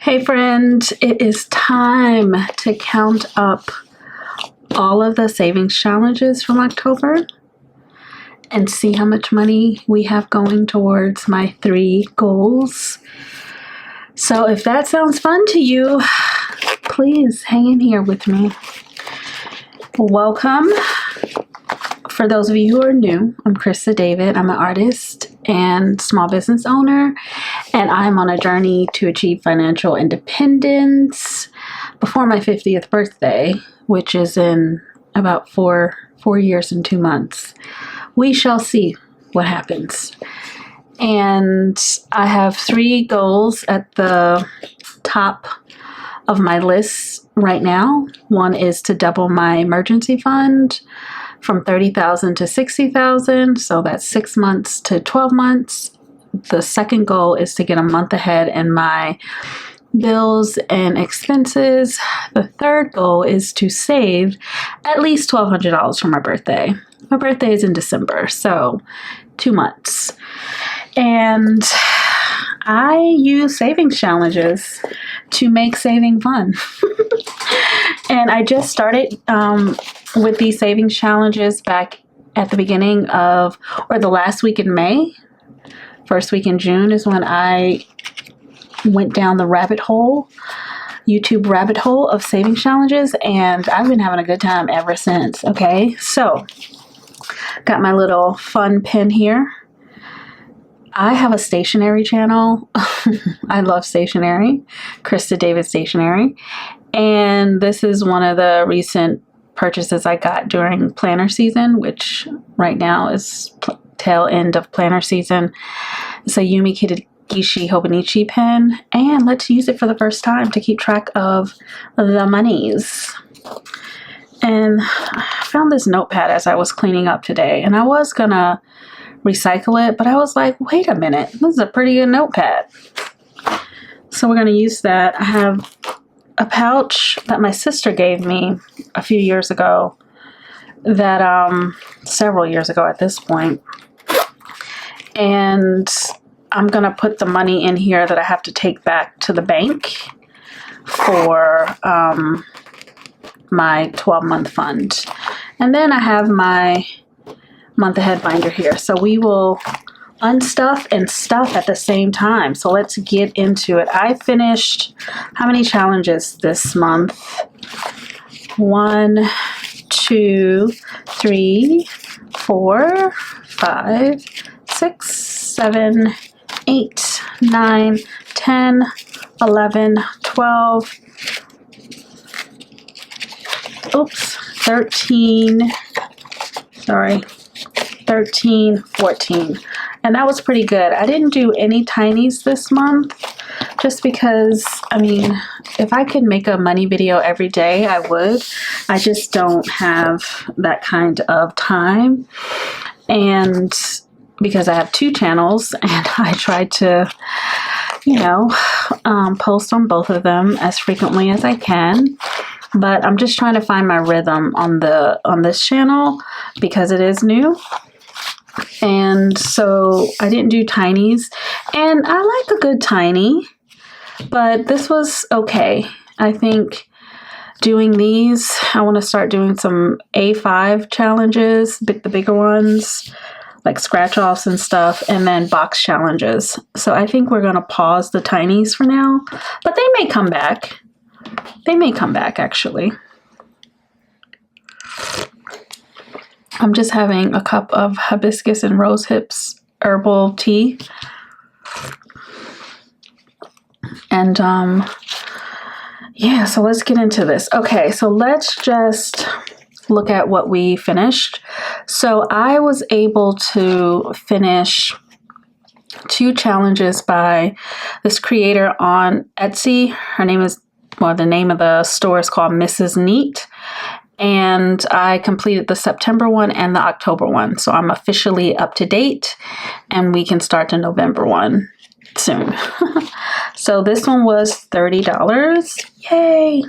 Hey friend, it is time to count up all of the savings challenges from October and see how much money we have going towards my 3 goals. So if that sounds fun to you, please hang in here with me. Welcome. For those of you who are new, I'm Christa David. I'm an artist and small business owner, and I'm on a journey to achieve financial independence before my 50th birthday, which is in about four years and 2 months. We shall see what happens. And I have 3 goals at the top of my list right now. One is to double my emergency fund from $30,000 to $60,000, so that's 6 months to 12 months. The second goal is to get a month ahead in my bills and expenses. The third goal is to save at least $1,200 for my birthday. My birthday is in December, so 2 months. And I use savings challenges to make saving fun. And I just started with these savings challenges back at the beginning of, or the last week in May. First week in June is when I went down the YouTube rabbit hole of savings challenges, and I've been having a good time ever since. Okay, so got my little fun pin here. I have a stationery channel. I love stationery, Christa David Stationery. And this is one of the recent purchases I got during planner season, which right now is tail end of planner season. It's a Yumi Kitagishi Hobonichi pen, and let's use it for the first time to keep track of the monies. And I found this notepad as I was cleaning up today, and I was gonna recycle it, but I was like, wait a minute, this is a pretty good notepad. So we're gonna use that. I have a pouch that my sister gave me a few years ago, that several years ago at this point, and I'm gonna put the money in here that I have to take back to the bank for my 12-month fund. And then I have my month ahead binder here, so we will unstuff and stuff at the same time. So let's get into it. I finished how many challenges this month? 1, 2, 3, 4, 5, 6, 7, 8, 9, 10, 11, 12, 13, 14. And that was pretty good. I didn't do any tinies this month just because, I mean, if I could make a money video every day, I would. I just don't have that kind of time. And because I have 2 channels and I try to, post on both of them as frequently as I can. But I'm just trying to find my rhythm on this channel because it is new. And so I didn't do tinies, and I like a good tiny, but this was okay. I think doing these, I want to start doing some A5 challenges, the bigger ones, like scratch offs and stuff, and then box challenges. So I think we're going to pause the tinies for now, but they may come back. They may come back, actually. I'm just having a cup of hibiscus and rose hips herbal tea. And yeah, so let's get into this. Okay, so let's just look at what we finished. So I was able to finish 2 challenges by this creator on Etsy. Her name is, well, the name of the store is called Mrs. Neat. And I completed the September one and the October one. So I'm officially up to date, and we can start the November one soon. So this one was $30. Yay!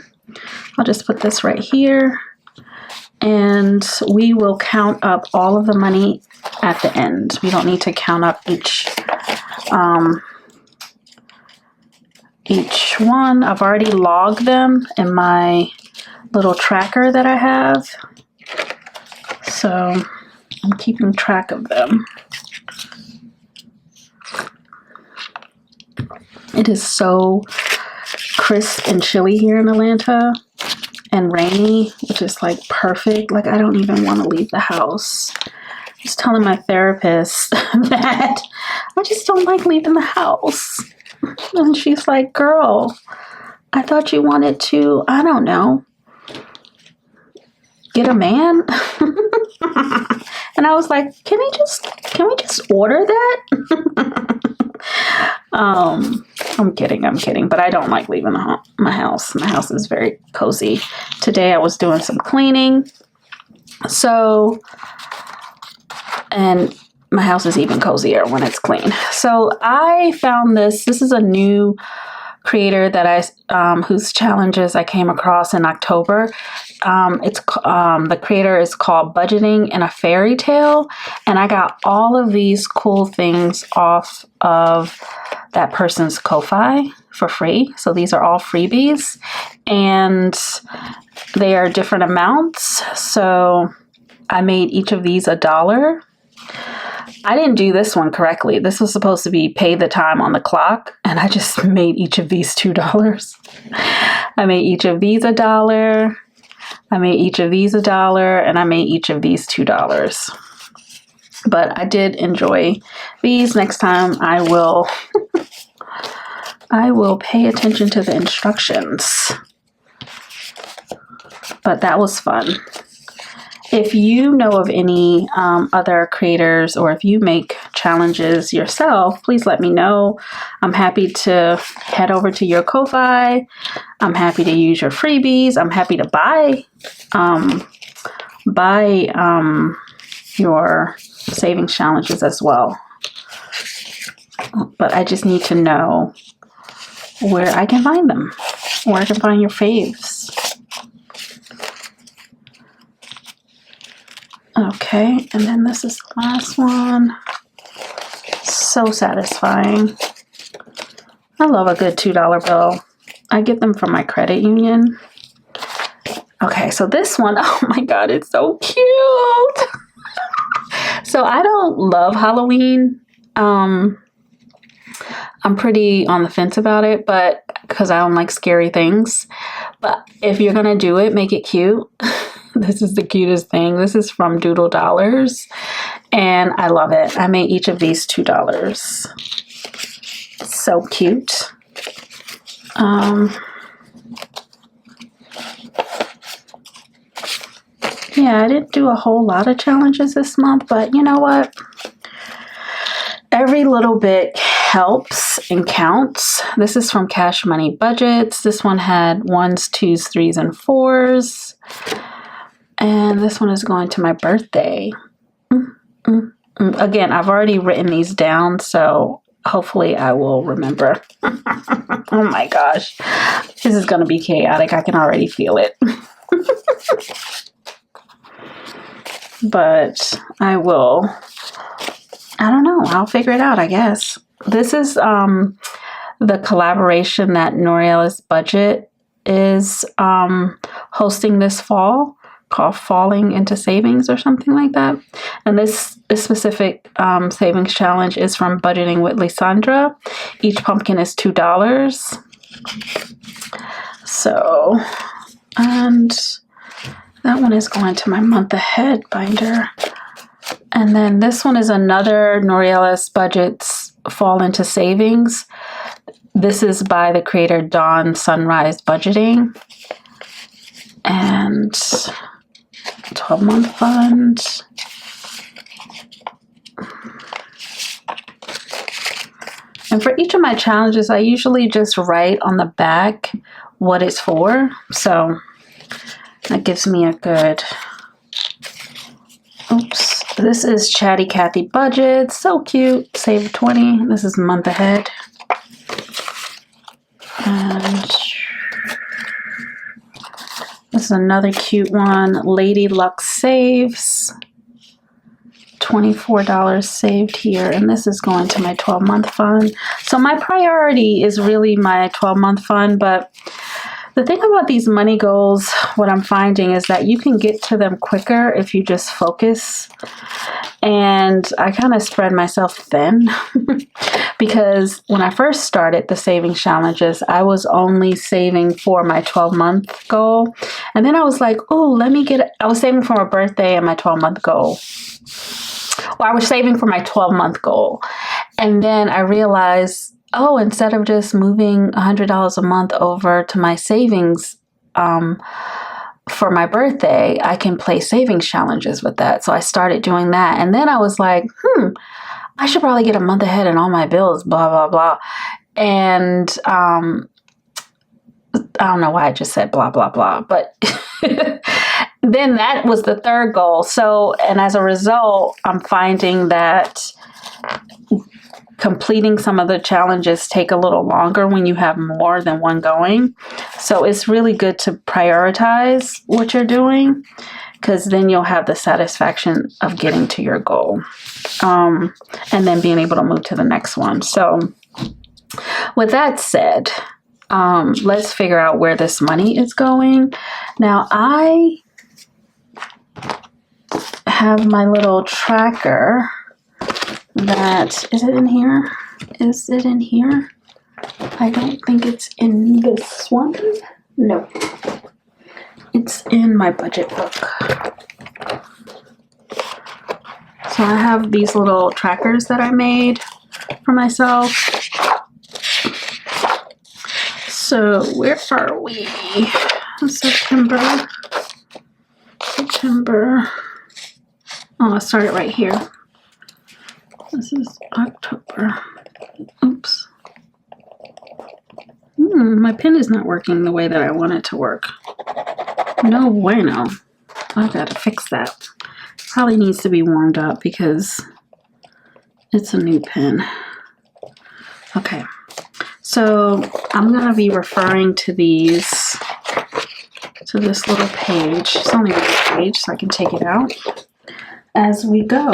I'll just put this right here, and we will count up all of the money at the end. We don't need to count up each each one. I've already logged them in my little tracker that I have. So I'm keeping track of them. It is so crisp and chilly here in Atlanta and rainy, which is like perfect. Like I don't even want to leave the house. I was telling my therapist that I just don't like leaving the house. And she's like, girl, I thought you wanted to, I don't know, get a man. And I was like, can we just order that? I'm kidding, but I don't like leaving my house. My house is very cozy. Today I was doing some cleaning. So, and my house is even cozier when it's clean. So I found this is a new creator that whose challenges I came across in October. The creator is called Budgeting in a Fairy Tale, and I got all of these cool things off of that person's Ko-fi for free. So these are all freebies, and they are different amounts. So I made each of these $1. I didn't do this one correctly. This was supposed to be pay the time on the clock, and I just made each of these $2. I made each of these $1. I made each of these $1, and I made each of these $2. But I did enjoy these. Next time I will pay attention to the instructions. But that was fun. If you know of any other creators, or if you make challenges yourself, please let me know. I'm happy to head over to your Ko-fi. I'm happy to use your freebies. I'm happy to buy your savings challenges as well. But I just need to know where I can find them, where I can find your faves. Okay, and then this is the last one. So satisfying. I love a good $2 bill. I get them from my credit union. Okay, so this one, oh my God, it's so cute. So I don't love Halloween. I'm pretty on the fence about it, but because I don't like scary things. But if you're gonna do it, make it cute. This is the cutest thing. This is from Doodle Dollars, and I love it. I made each of these $2. So cute. Yeah, I didn't do a whole lot of challenges this month, but you know what? Every little bit helps and counts. This is from Cash Money Budgets. This one had 1s, 2s, 3s, and 4s. And this one is going to my birthday. Again, I've already written these down, so hopefully I will remember. Oh my gosh. This is going to be chaotic. I can already feel it. But I don't know. I'll figure it out, I guess. This is the collaboration that Norella's Budget is hosting this fall, called Falling into Savings or something like that. And this specific savings challenge is from Budgeting with Lysandra. Each pumpkin is $2. So, and that one is going to my month ahead binder. And then this one is another Norella's Budget's Fall into Savings. This is by the creator Dawn Sunrise Budgeting. And 12-month fund. And for each of my challenges, I usually just write on the back what it's for. So that gives me a good... Oops. This is Chatty Cathy Budget. So cute. Save 20. This is month ahead. And this is another cute one. Lady Luck Saves. $24 saved here, and this is going to my 12-month fund. So my priority is really my 12-month fund, but the thing about these money goals, what I'm finding is that you can get to them quicker if you just focus. And I kind of spread myself thin because when I first started the savings challenges, I was only saving for my 12-month goal. And then I was like, oh, I was saving for my birthday and my 12-month goal. Well, I was saving for my 12-month goal. And then I realized, oh, instead of just moving $100 a month over to my savings for my birthday, I can play savings challenges with that. So I started doing that. And then I was like, I should probably get a month ahead in all my bills, blah, blah, blah. And I don't know why I just said blah, blah, blah. But then that was the third goal. So, and as a result, I'm finding that completing some of the challenges take a little longer when you have more than one going. So it's really good to prioritize what you're doing, because then you'll have the satisfaction of getting to your goal and then being able to move to the next one. So with that said, let's figure out where this money is going. Now I have my little tracker. Is it in here? Is it in here? I don't think it's in this one. No. It's in my budget book. So I have these little trackers that I made for myself. So where are we? September. Oh, I started right here. This is October. Oops. My pen is not working the way that I want it to work. No bueno. I gotta fix that. Probably needs to be warmed up because it's a new pen. Okay. So I'm gonna be referring to this little page. It's only one page, so I can take it out as we go.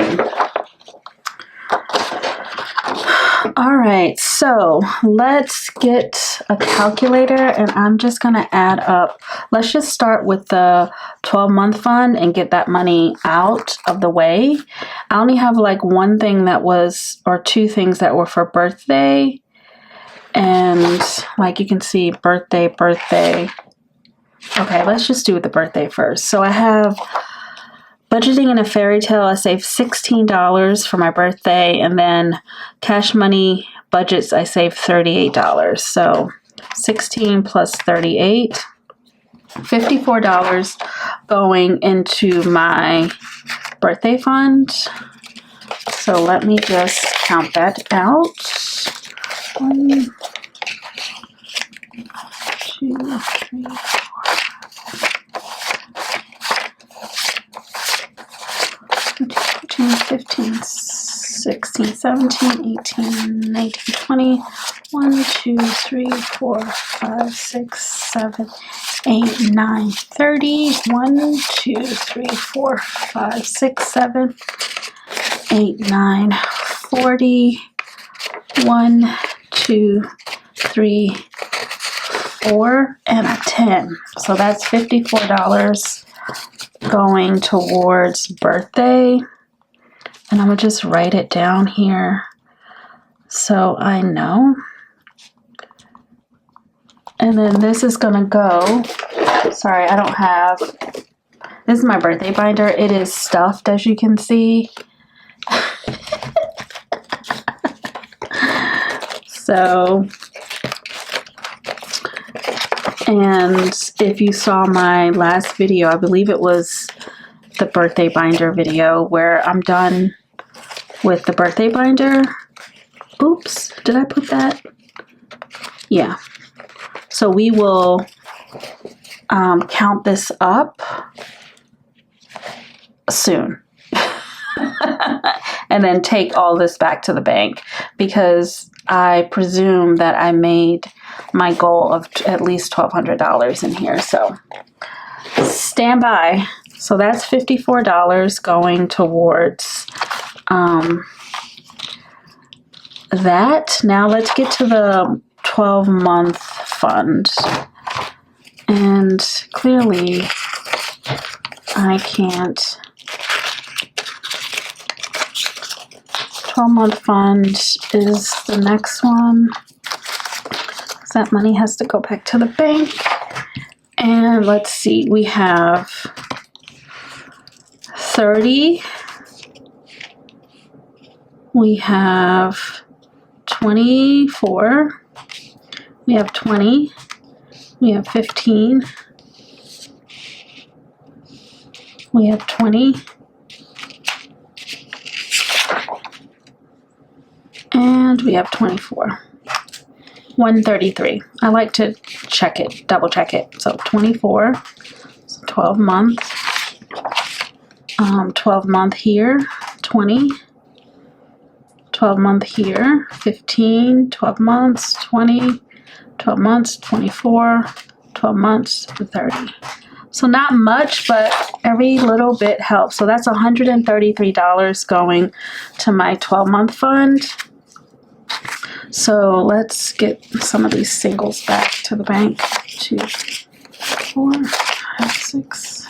All right, so let's get a calculator and I'm just going to add up. Let's just start with the 12-month fund and get that money out of the way. I only have like one thing that was, or two things that were for birthday. And like you can see, birthday. Okay, let's just do the birthday first. So I have budgeting in a fairy tale. I saved $16 for my birthday, and then cash money budgets, I saved $38. So 16 plus 38, $54 going into my birthday fund. So let me just count that out. 1, 2, 3, 4. 15, 16, 17, 18, 19, 20, 1, 2, 3, 4, 5, 6, 7, 8, 9, 30, 1, 2, 3, 4, 5, 6, 7, 8, 9, 40, 1, 2, 3, 4, and a 10. So that's $54 going towards birthday. And I'm going to just write it down here so I know. And then this is going to go, sorry, I don't have, this is my birthday binder. It is stuffed, as you can see. So, and if you saw my last video, I believe it was the birthday binder video where I'm done with the birthday binder. Oops, did I put that? Yeah. So we will count this up soon. And then take all this back to the bank, because I presume that I made my goal of at least $1,200 in here. So stand by. So that's $54 going towards that. Now let's get to the 12-month fund. And clearly I can't. 12-month fund is the next one. That money has to go back to the bank. And let's see, we have 30. We have 24. We have 20. We have 15. We have 20. And we have 24. 133. I like to check it, double check it. So 24, so 12 month, 12 month here, 20, 12 month here, 15, 12 months, 20, 12 months, 24, 12 months, 30. So not much, but every little bit helps. So that's $133 going to my 12-month fund. So let's get some of these singles back to the bank. 2, 4, 5, 6,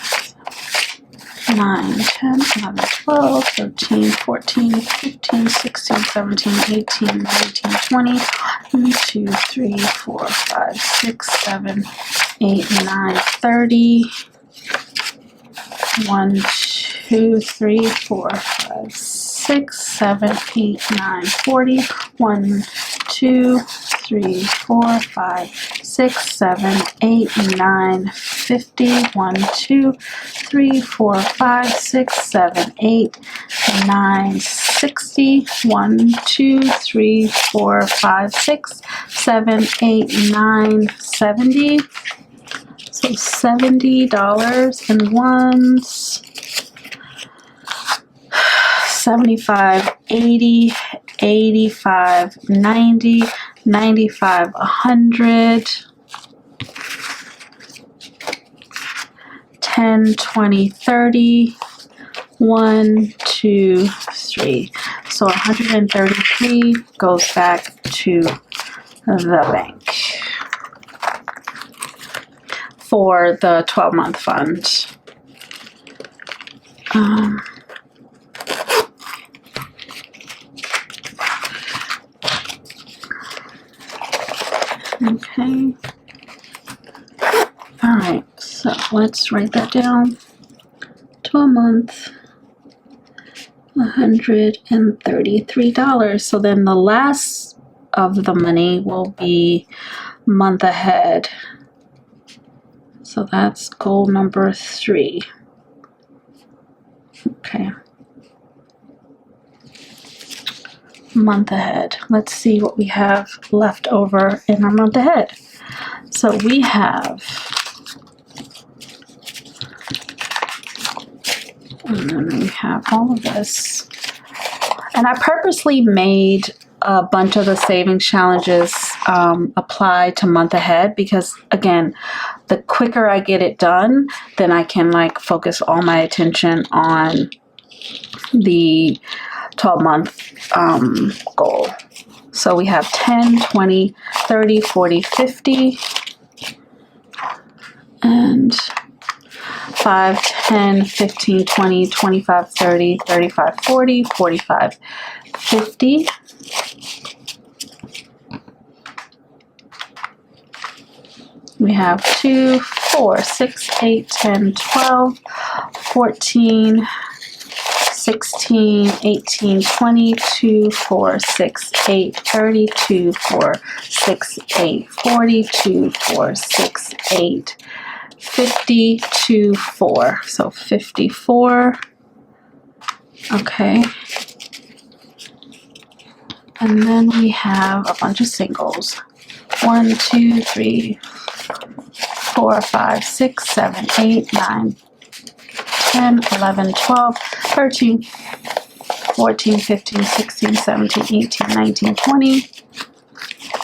9, 10, 11, 12, 13, 14, 15, 16, 17, 18, 19, 20, 1, 2, 3, 4, 5, 6, 7, 8, 9, 30. 1, 2, 3, 4, 5, 6, 7, 8, 9, 40. 1, 2, 3, 4, 5, 6, 7, 8, 9, 50. 1, 2, 3, 4, 5, 6, 7, 8, 9, 60. 1, 2, 3, 4, 5, 6, 7, 8, 9, 70. So $70 in ones, 75, 80, 85, 90, 95, 100, 10, 20, 30, 1, 2, 3. So 133 goes back to the bank for the 12-month fund. Okay. All right, so let's write that down. 12 month, $133. So then the last of the money will be month ahead. So that's goal number 3. Okay. Month ahead. Let's see what we have left over in our month ahead. So we have, and then we have all of this. And I purposely made a bunch of the savings challenges apply to month ahead because, again, the quicker I get it done, then I can focus all my attention on the 12-month goal. So we have 10, 20, 30, 40, 50, and 5, 10, 15, 20, 25, 30, 35, 40, 45, 50. We have 2, 4, 6, 8, 10, 12, 14, 16, 18, 20, 2, 4, 6, 8, 30, 2, 4, 6, 8, 40, 2, 4, 6, 8, 50, 2, 4. So 54. Okay. And then we have a bunch of singles. 1, 2, 3, 4, 5, 6, 7, 8, 9, 10, 11, 12, 13, 14, 15, 16, 17, 18, 19, 20.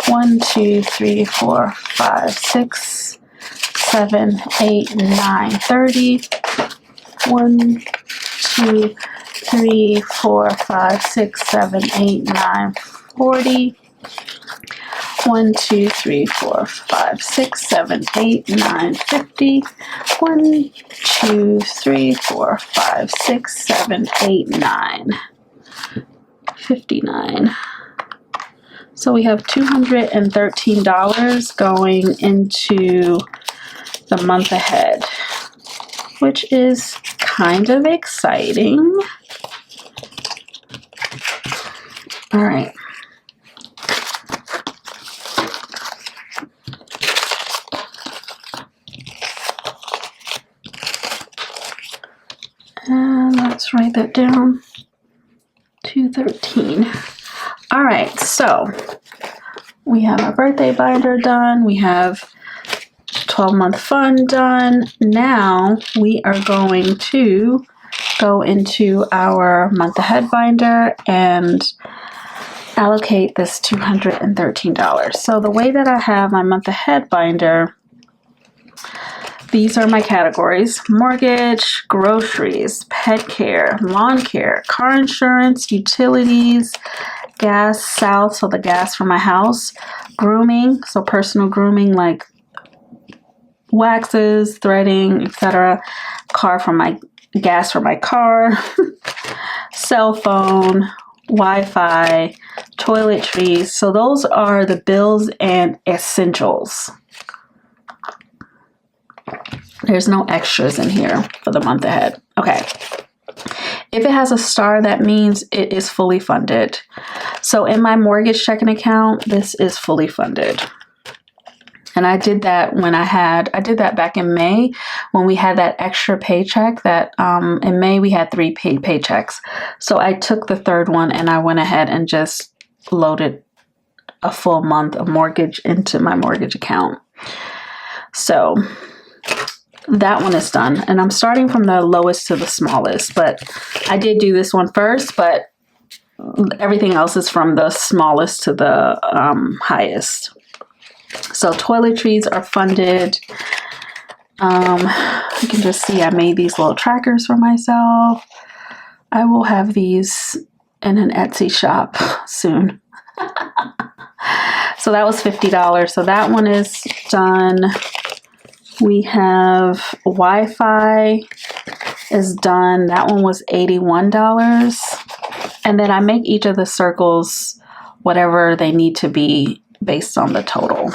1, 2, 3, 4, 5, 6, 7, 8, 9, 30. 1, 2, 3, 4, 5, 6, 7, 8, 9, 40. 1, 2, 3, 4, 5, 6, 7, 8, 9, 50. 1, 2, 3, 4, 5, 6, 7, 8, 9. 59. So we have $213 going into the month ahead, which is kind of exciting. All right. And let's write that down. 213. All right, so we have our birthday binder done. We have 12-month fund done. Now we are going to go into our month ahead binder and allocate this $213. So the way that I have my month ahead binder, these are my categories: mortgage, groceries, pet care, lawn care, car insurance, utilities, gas, south, so the gas for my house, grooming, so personal grooming like waxes, threading, etc., car for my gas for my car, cell phone, Wi-Fi, toiletries. So those are the bills and essentials. There's no extras in here for the month ahead. Okay. If it has a star, that means it is fully funded. So in my mortgage checking account, this is fully funded. And I did that when I did that back in May when we had that extra paycheck that in May we had 3 paid paychecks. So I took the third one and I went ahead and just loaded a full month of mortgage into my mortgage account. So that one is done, and I'm starting from the lowest to the smallest, but I did do this one first, but everything else is from the smallest to the highest. So toiletries are funded. You can just see I made these little trackers for myself. I will have these in an Etsy shop soon. So that was $50. So that one is done. We have Wi-Fi is done. That one was $81. And then I make each of the circles whatever they need to be based on the total.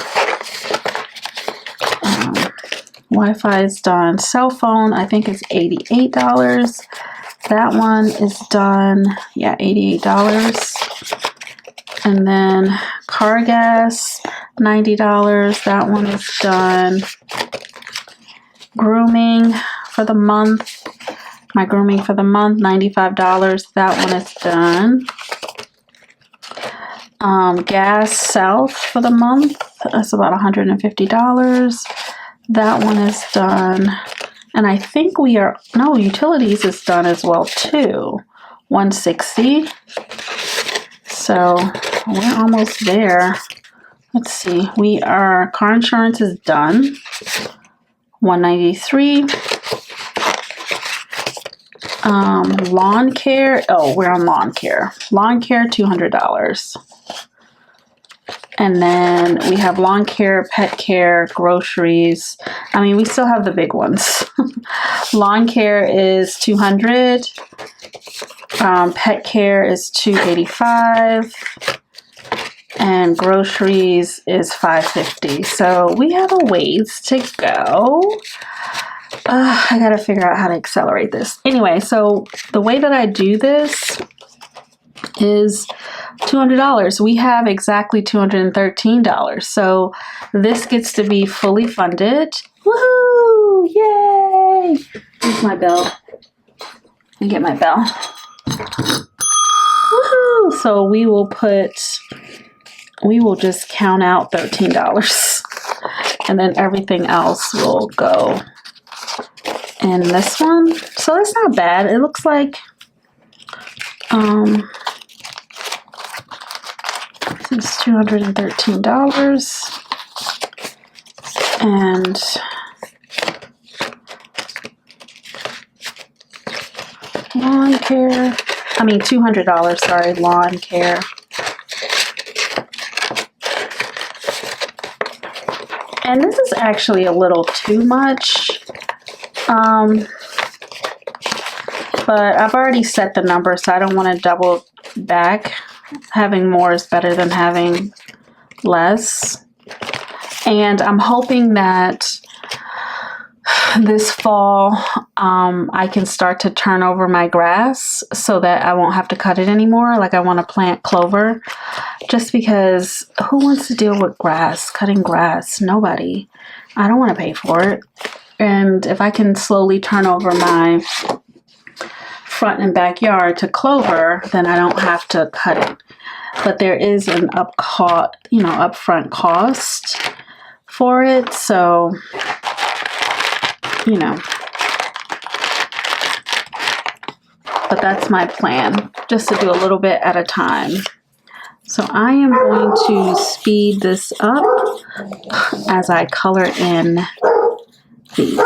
Wi-Fi is done. Cell phone, I think it's $88. That one is done. Yeah, $88. And then car gas, $90. That one is done. Grooming for the month. My grooming for the month, $95. That one is done. Gas south for the month, that's about $150. That one is done. And I think utilities is done as well too. $160. So we're almost there. Let's see. Car insurance is done. $193. Lawn care. Oh, we're on lawn care. Lawn care, $200. And then we have lawn care, pet care, groceries. I mean, we still have the big ones. Lawn care is $200. Pet care is $285. And groceries is $550. So we have a ways to go. I gotta figure out how to accelerate this. Anyway, so the way that I do this is $200. We have exactly $213. So this gets to be fully funded. Woohoo! Yay! Here's my bell. Let me get my bell. Woohoo! So we will just count out $13. And then everything else will go in this one. So it's not bad. It looks like this is $213. And lawn care $200, sorry, lawn care. And this is actually a little too much. But I've already set the number, so I don't want to double back. Having more is better than having less. And I'm hoping that this fall I can start to turn over my grass so that I won't have to cut it anymore. Like, I want to plant clover, just because who wants to deal with grass, cutting grass? Nobody. I don't want to pay for it. And if I can slowly turn over my front and backyard to clover, then I don't have to cut it. But there is an upfront cost for it, so but that's my plan, just to do a little bit at a time. So I am going to speed this up as I color in these.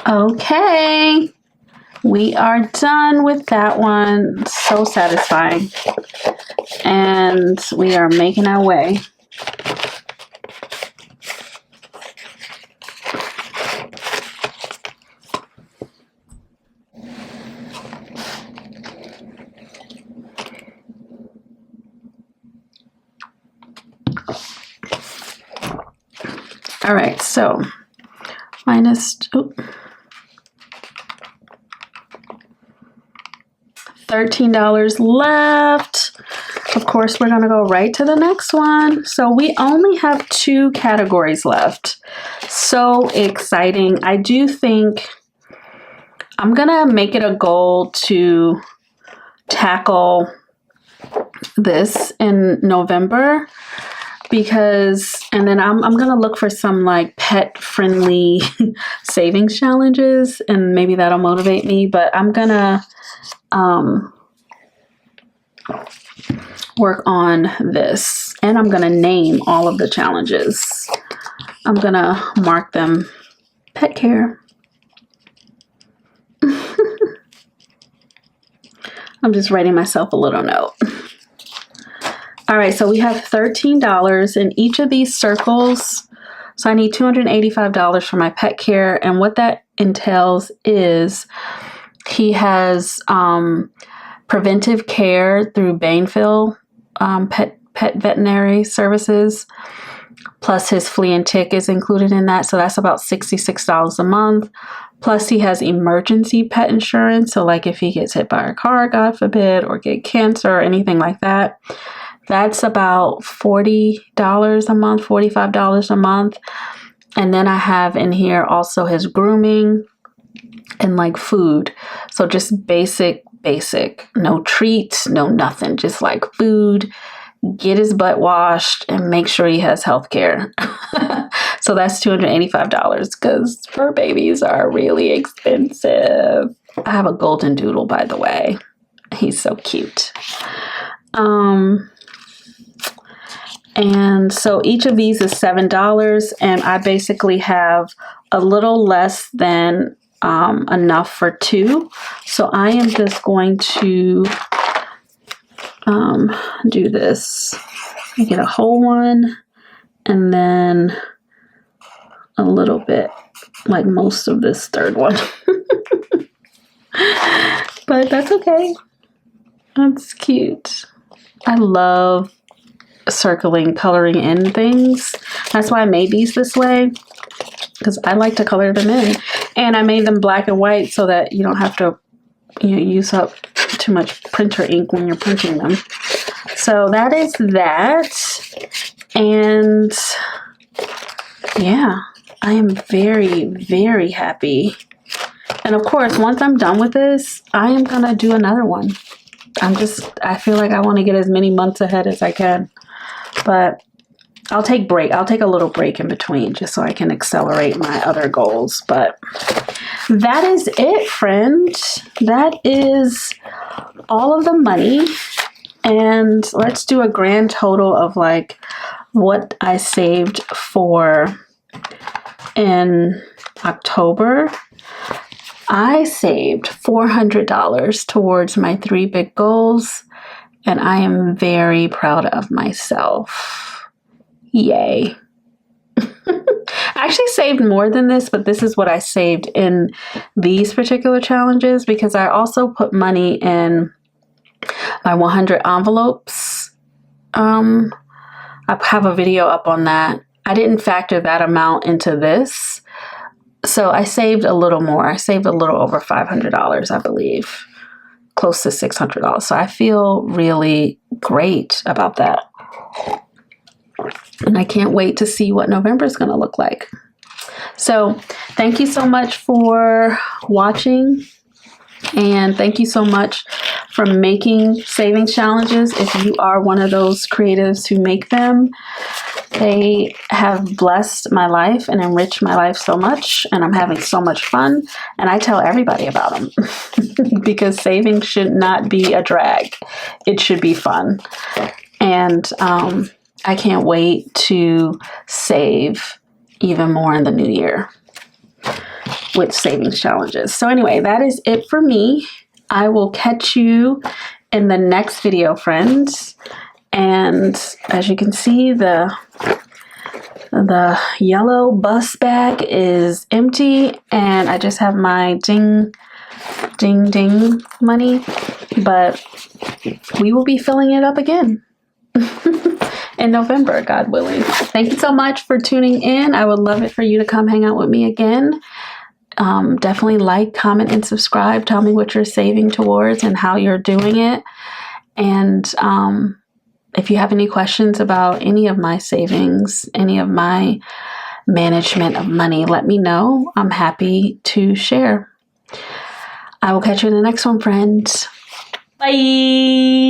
Okay, we are done with that one. So satisfying. And we are making our way. All right, so minus $13 left. Of course, we're going to go right to the next one. So we only have 2 categories left. So exciting. I do think I'm going to make it a goal to tackle this in November, because, and then I'm going to look for some like pet friendly savings challenges, and maybe that'll motivate me. But I'm going to work on this, and I'm going to name all of the challenges. I'm going to mark them pet care. I'm just writing myself a little note. All right, so we have $13 in each of these circles. So I need $285 for my pet care. And what that entails is he has preventive care through Bainville Pet Veterinary Services. plus his flea and tick is included in that. So that's about $66 a month. Plus he has emergency pet insurance. So like if he gets hit by a car, God forbid, or get cancer or anything like that, that's about $40 a month, $45 a month. And then I have in here also his grooming and like food. So just basic, no treats, no nothing, just like food, get his butt washed, and make sure he has health care. So that's $285 because fur babies are really expensive. I have a golden doodle, by the way. He's so cute. And so each of these is $7, and I basically have a little less than enough for 2. So I am just going to do this. I get a whole one and then a little bit, like most of this third one. But that's okay. That's cute. I love circling, coloring in things. That's why I made these this way, because I like to color them in. And I made them black and white so that you don't have to, use up too much printer ink when you're printing them. So that is that. And yeah, I am very, very happy. And of course, once I'm done with this, I am going to do another one. I feel like I want to get as many months ahead as I can. But I'll take a little break in between just so I can accelerate my other goals. But that is it, friend. That is all of the money. And let's do a grand total of like what I saved for in October. I saved $400 towards my 3 big goals, and I am very proud of myself. Yay. I actually saved more than this, but this is what I saved in these particular challenges because I also put money in my 100 envelopes. I have a video up on that. I didn't factor that amount into this. So I saved a little more. I saved a little over $500, I believe. Close to $600. So I feel really great about that. And I can't wait to see what November is going to look like. So thank you so much for watching. And thank you so much for making savings challenges. If you are one of those creatives who make them, they have blessed my life and enriched my life so much. And I'm having so much fun. And I tell everybody about them because saving should not be a drag. It should be fun. And I can't wait to save even more in the new year with savings challenges. So anyway, that is it for me. I will catch you in the next video, friends. And as you can see, the yellow bus bag is empty and I just have my ding money, but we will be filling it up again in November, God willing. Thank you so much for tuning in. I would love it for you to come hang out with me again. Definitely like, comment, and subscribe. Tell me what you're saving towards and how you're doing it. And if you have any questions about any of my savings, any of my management of money, let me know. I'm happy to share. I will catch you in the next one, friends. Bye.